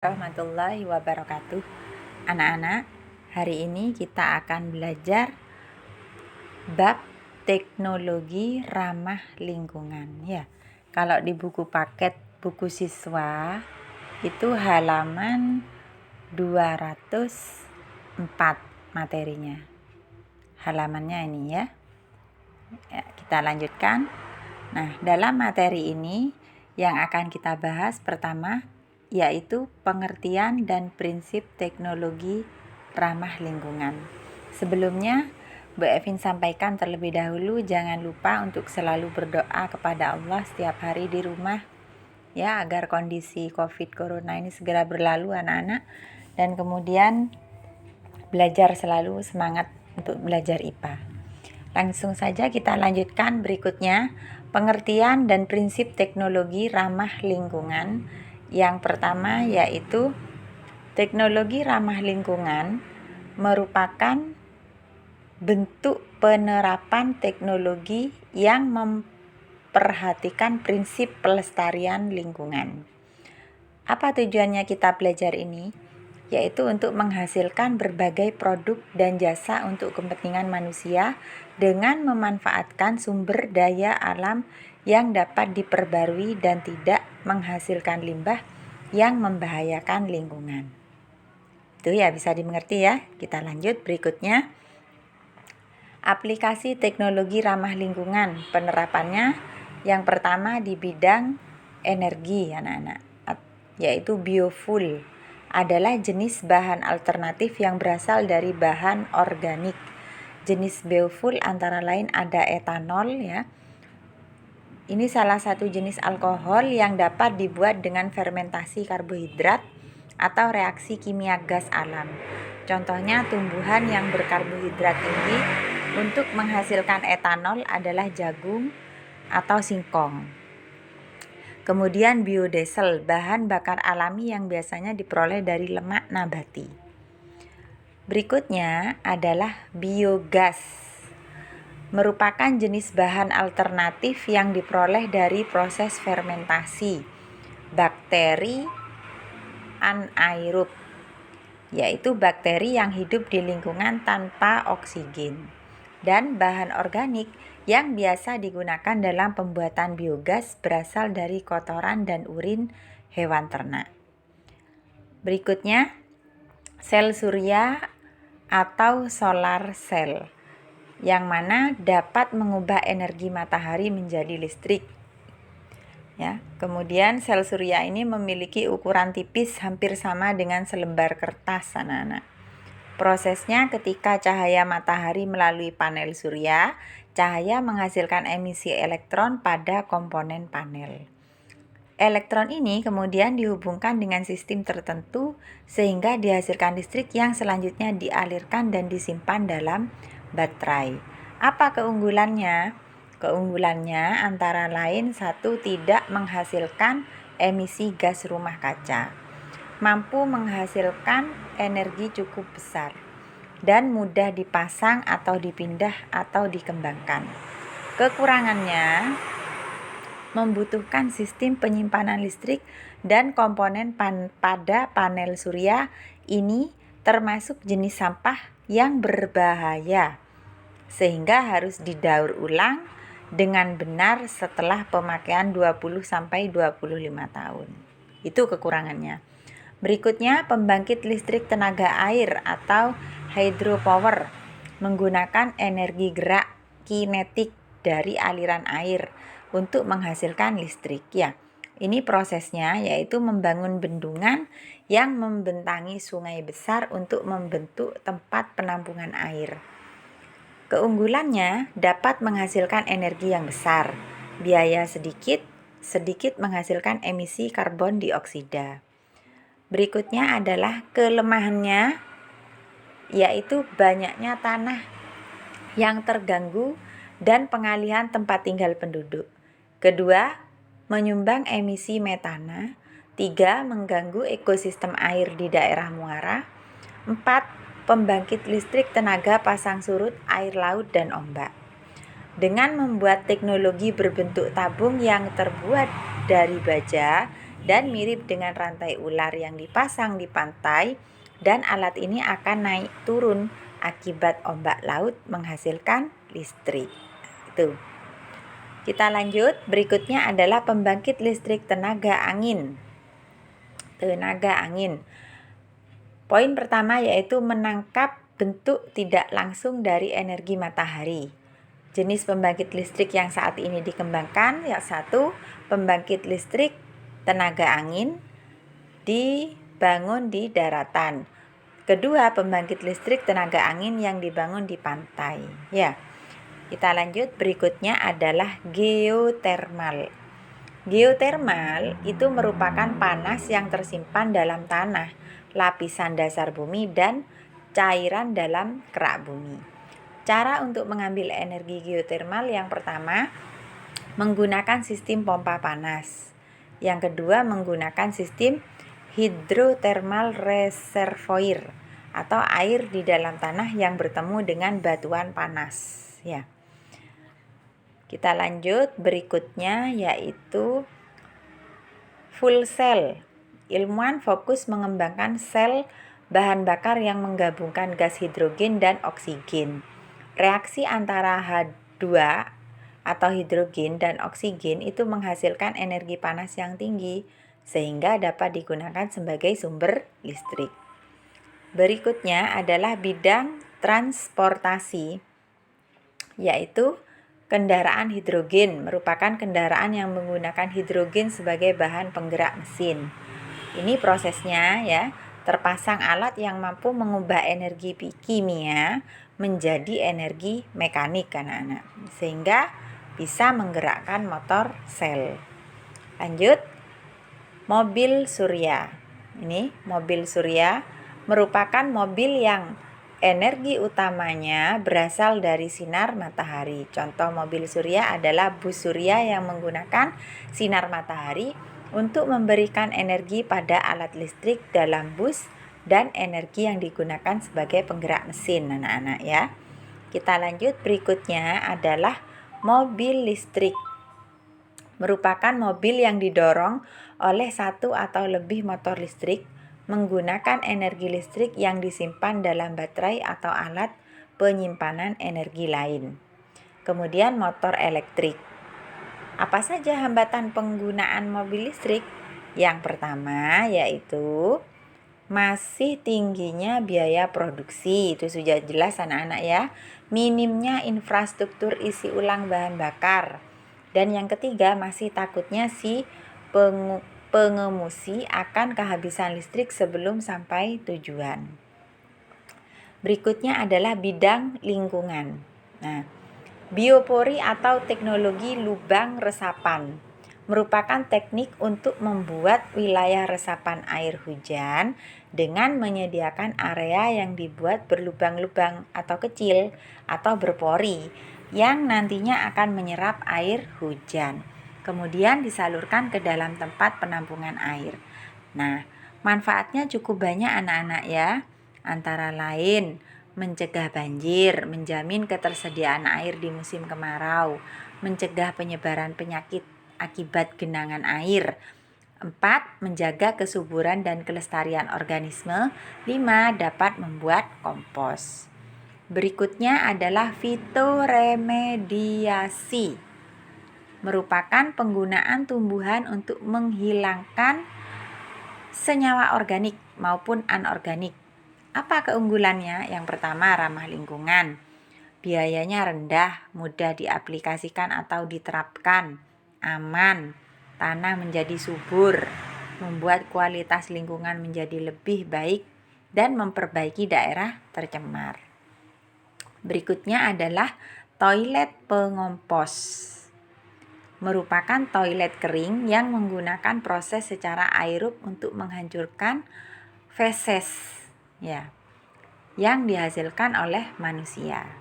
Warahmatullahi wabarakatuh. Anak-anak, hari ini kita akan belajar bab teknologi ramah lingkungan ya. Kalau di buku paket buku siswa itu halaman 204 materinya. Halamannya ini ya. Kita lanjutkan. Nah, dalam materi ini yang akan kita bahas pertama yaitu pengertian dan prinsip teknologi ramah lingkungan. Sebelumnya, Bu Evin sampaikan terlebih dahulu jangan lupa untuk selalu berdoa kepada Allah setiap hari di rumah ya, agar kondisi COVID Corona ini segera berlalu anak-anak, dan kemudian belajar selalu semangat untuk belajar IPA. Langsung saja kita lanjutkan berikutnya, pengertian dan prinsip teknologi ramah lingkungan. Yang pertama yaitu teknologi ramah lingkungan merupakan bentuk penerapan teknologi yang memperhatikan prinsip pelestarian lingkungan. Apa tujuannya kita belajar ini? Yaitu untuk menghasilkan berbagai produk dan jasa untuk kepentingan manusia dengan memanfaatkan sumber daya alam yang dapat diperbarui dan tidak menghasilkan limbah yang membahayakan lingkungan. Itu ya, bisa dimengerti ya. Kita lanjut berikutnya. Aplikasi teknologi ramah lingkungan, penerapannya yang pertama di bidang energi anak-anak, yaitu biofuel adalah jenis bahan alternatif yang berasal dari bahan organik. Jenis biofuel antara lain ada etanol ya. Ini salah satu jenis alkohol yang dapat dibuat dengan fermentasi karbohidrat atau reaksi kimia gas alam. Contohnya tumbuhan yang berkarbohidrat tinggi untuk menghasilkan etanol adalah jagung atau singkong. Kemudian biodiesel, bahan bakar alami yang biasanya diperoleh dari lemak nabati. Berikutnya adalah biogas, merupakan jenis bahan alternatif yang diperoleh dari proses fermentasi bakteri anaerob, yaitu bakteri yang hidup di lingkungan tanpa oksigen, dan bahan organik yang biasa digunakan dalam pembuatan biogas berasal dari kotoran dan urin hewan ternak. Berikutnya, sel surya atau solar cell, yang mana dapat mengubah energi matahari menjadi listrik. Ya, kemudian sel surya ini memiliki ukuran tipis hampir sama dengan selembar kertas anak-anak. Prosesnya ketika cahaya matahari melalui panel surya, cahaya menghasilkan emisi elektron pada komponen panel. Elektron ini kemudian dihubungkan dengan sistem tertentu sehingga dihasilkan listrik yang selanjutnya dialirkan dan disimpan dalam baterai. Apa keunggulannya? Keunggulannya antara lain satu, tidak menghasilkan emisi gas rumah kaca, mampu menghasilkan energi cukup besar, dan mudah dipasang atau dipindah atau dikembangkan. Kekurangannya membutuhkan sistem penyimpanan listrik dan komponen pada panel surya ini termasuk jenis sampah yang berbahaya, sehingga harus didaur ulang dengan benar setelah pemakaian 20-25 tahun. Itu kekurangannya. Berikutnya, pembangkit listrik tenaga air atau hydropower menggunakan energi gerak kinetik dari aliran air untuk menghasilkan listrik ya. Ini prosesnya yaitu membangun bendungan yang membentangi sungai besar untuk membentuk tempat penampungan air. Keunggulannya dapat menghasilkan energi yang besar, biaya sedikit menghasilkan emisi karbon dioksida. Berikutnya adalah kelemahannya, yaitu banyaknya tanah yang terganggu dan pengalihan tempat tinggal penduduk. Kedua, menyumbang emisi metana. 3, mengganggu ekosistem air di daerah muara. 4, pembangkit listrik tenaga pasang surut air laut dan ombak. Dengan membuat teknologi berbentuk tabung yang terbuat dari baja dan mirip dengan rantai ular yang dipasang di pantai, dan alat ini akan naik turun akibat ombak laut menghasilkan listrik. Itu. Kita lanjut, berikutnya adalah pembangkit listrik tenaga angin. Tenaga angin. Poin pertama yaitu menangkap bentuk tidak langsung dari energi matahari. Jenis pembangkit listrik yang saat ini dikembangkan, yang satu, pembangkit listrik tenaga angin dibangun di daratan. Kedua, pembangkit listrik tenaga angin yang dibangun di pantai. Ya. Kita lanjut, berikutnya adalah geotermal. Geotermal itu merupakan panas yang tersimpan dalam tanah, lapisan dasar bumi, dan cairan dalam kerak bumi. Cara untuk mengambil energi geotermal yang pertama, menggunakan sistem pompa panas. Yang kedua, menggunakan sistem hidrothermal reservoir atau air di dalam tanah yang bertemu dengan batuan panas. Ya. Kita lanjut, berikutnya yaitu fuel cell. Ilmuwan fokus mengembangkan sel bahan bakar yang menggabungkan gas hidrogen dan oksigen. Reaksi antara H2 atau hidrogen dan oksigen itu menghasilkan energi panas yang tinggi sehingga dapat digunakan sebagai sumber listrik. Berikutnya adalah bidang transportasi, yaitu kendaraan hidrogen merupakan kendaraan yang menggunakan hidrogen sebagai bahan penggerak mesin. Ini prosesnya ya, terpasang alat yang mampu mengubah energi kimia menjadi energi mekanik anak-anak, sehingga bisa menggerakkan motor sel. Lanjut, mobil surya. Ini mobil surya merupakan mobil yang energi utamanya berasal dari sinar matahari. Contoh mobil surya adalah bus surya yang menggunakan sinar matahari untuk memberikan energi pada alat listrik dalam bus dan energi yang digunakan sebagai penggerak mesin anak-anak ya. Kita lanjut, berikutnya adalah mobil listrik. Merupakan mobil yang didorong oleh satu atau lebih motor listrik menggunakan energi listrik yang disimpan dalam baterai atau alat penyimpanan energi lain. Kemudian motor elektrik. Apa saja hambatan penggunaan mobil listrik? Yang pertama yaitu masih tingginya biaya produksi. Itu sudah jelas anak-anak ya. Minimnya infrastruktur isi ulang bahan bakar. Dan yang ketiga, masih takutnya si pengemudi akan kehabisan listrik sebelum sampai tujuan. Berikutnya adalah bidang lingkungan. Nah, biopori atau teknologi lubang resapan merupakan teknik untuk membuat wilayah resapan air hujan dengan menyediakan area yang dibuat berlubang-lubang atau kecil atau berpori yang nantinya akan menyerap air hujan. Kemudian disalurkan ke dalam tempat penampungan air. Nah, manfaatnya cukup banyak anak-anak ya. Antara lain, mencegah banjir, menjamin ketersediaan air di musim kemarau, mencegah penyebaran penyakit akibat genangan air. 4. Menjaga kesuburan dan kelestarian organisme. 5. Dapat membuat kompos. Berikutnya adalah fitoremediasi. Merupakan penggunaan tumbuhan untuk menghilangkan senyawa organik maupun anorganik. Apa keunggulannya? Yang pertama, ramah lingkungan. Biayanya rendah, mudah diaplikasikan atau diterapkan, aman, tanah menjadi subur, membuat kualitas lingkungan menjadi lebih baik, dan memperbaiki daerah tercemar. Berikutnya adalah toilet pengompos. Merupakan toilet kering yang menggunakan proses secara aerob untuk menghancurkan feses ya, yang dihasilkan oleh manusia.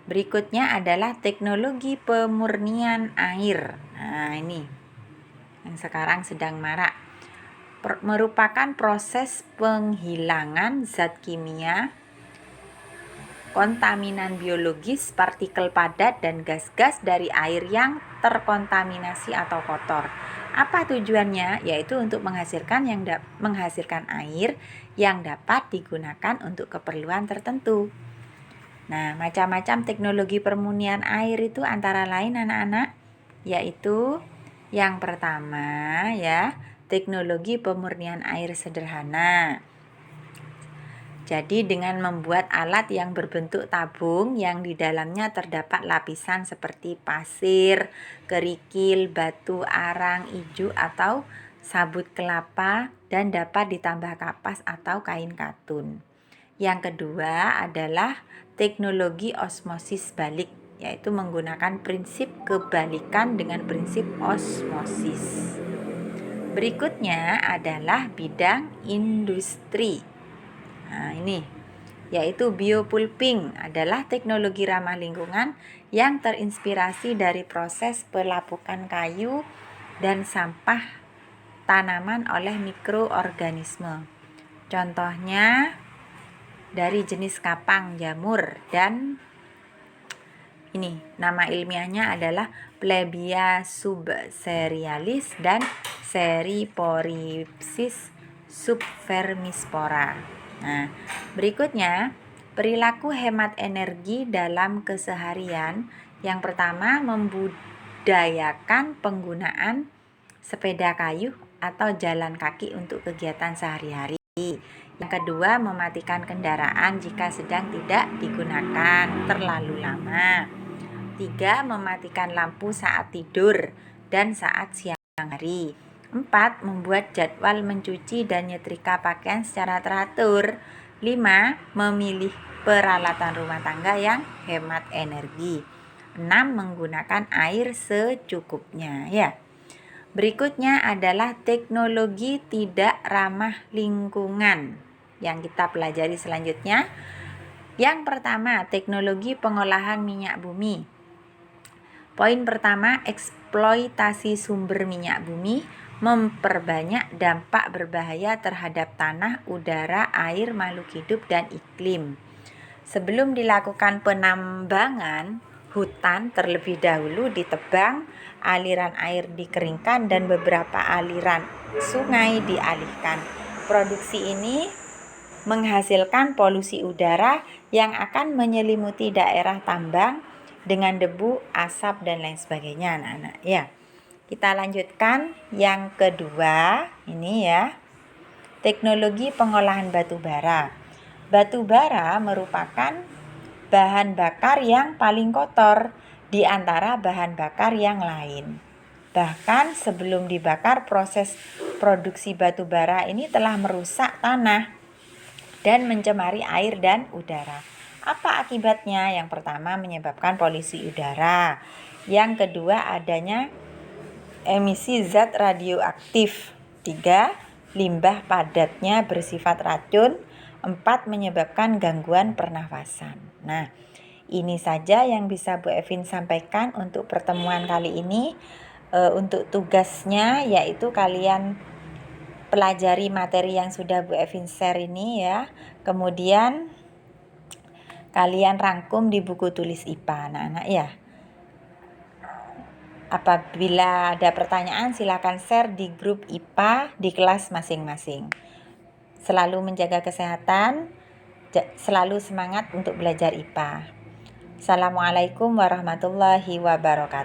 Berikutnya adalah teknologi pemurnian air. Nah, ini yang sekarang sedang marak. Merupakan proses penghilangan zat kimia, kontaminan biologis, partikel padat, dan gas-gas dari air yang terkontaminasi atau kotor Apa tujuannya? Yaitu untuk menghasilkan air yang dapat digunakan untuk keperluan tertentu. Nah, macam-macam teknologi permurnian air itu antara lain anak-anak, yaitu yang pertama ya, teknologi pemurnian air sederhana. Jadi dengan membuat alat yang berbentuk tabung yang di dalamnya terdapat lapisan seperti pasir, kerikil, batu arang, ijuk atau sabut kelapa dan dapat ditambah kapas atau kain katun. Yang kedua adalah teknologi osmosis balik, yaitu menggunakan prinsip kebalikan dengan prinsip osmosis. Berikutnya adalah bidang industri. Nah, ini yaitu biopulping adalah teknologi ramah lingkungan yang terinspirasi dari proses pelapukan kayu dan sampah tanaman oleh mikroorganisme. Contohnya dari jenis kapang jamur, dan ini nama ilmiahnya adalah Plebia subserialis dan Seriporipsis subvermispora. Nah, berikutnya perilaku hemat energi dalam keseharian. Yang pertama, membudayakan penggunaan sepeda kayu atau jalan kaki untuk kegiatan sehari-hari. Yang kedua, mematikan kendaraan jika sedang tidak digunakan terlalu lama. 3. Mematikan lampu saat tidur dan saat siang hari. 4. Membuat jadwal mencuci dan nyetrika pakaian secara teratur. 5. Memilih peralatan rumah tangga yang hemat energi. 6. Menggunakan air secukupnya ya. Berikutnya adalah teknologi tidak ramah lingkungan yang kita pelajari selanjutnya. Yang pertama, teknologi pengolahan minyak bumi. Poin pertama, eksploitasi sumber minyak bumi memperbanyak dampak berbahaya terhadap tanah, udara, air, makhluk hidup, dan iklim. Sebelum dilakukan penambangan, hutan terlebih dahulu ditebang, aliran air dikeringkan, dan beberapa aliran sungai dialihkan. Produksi ini menghasilkan polusi udara yang akan menyelimuti daerah tambang dengan debu, asap, dan lain sebagainya, anak-anak ya. Kita lanjutkan yang kedua, ini ya. Teknologi pengolahan batu bara. Batu bara merupakan bahan bakar yang paling kotor di antara bahan bakar yang lain. Bahkan sebelum dibakar, proses produksi batu bara ini telah merusak tanah dan mencemari air dan udara. Apa akibatnya? Yang pertama, menyebabkan polusi udara. Yang kedua, adanya emisi zat radioaktif. 3. Limbah padatnya bersifat racun. 4. Menyebabkan gangguan pernafasan. Nah, ini saja yang bisa Bu Evin sampaikan untuk pertemuan kali ini. Untuk tugasnya yaitu kalian pelajari materi yang sudah Bu Evin share ini ya. Kemudian kalian rangkum di buku tulis IPA, anak-anak ya. Apabila ada pertanyaan, silakan share di grup IPA di kelas masing-masing. Selalu menjaga kesehatan, selalu semangat untuk belajar IPA. Assalamualaikum warahmatullahi wabarakatuh.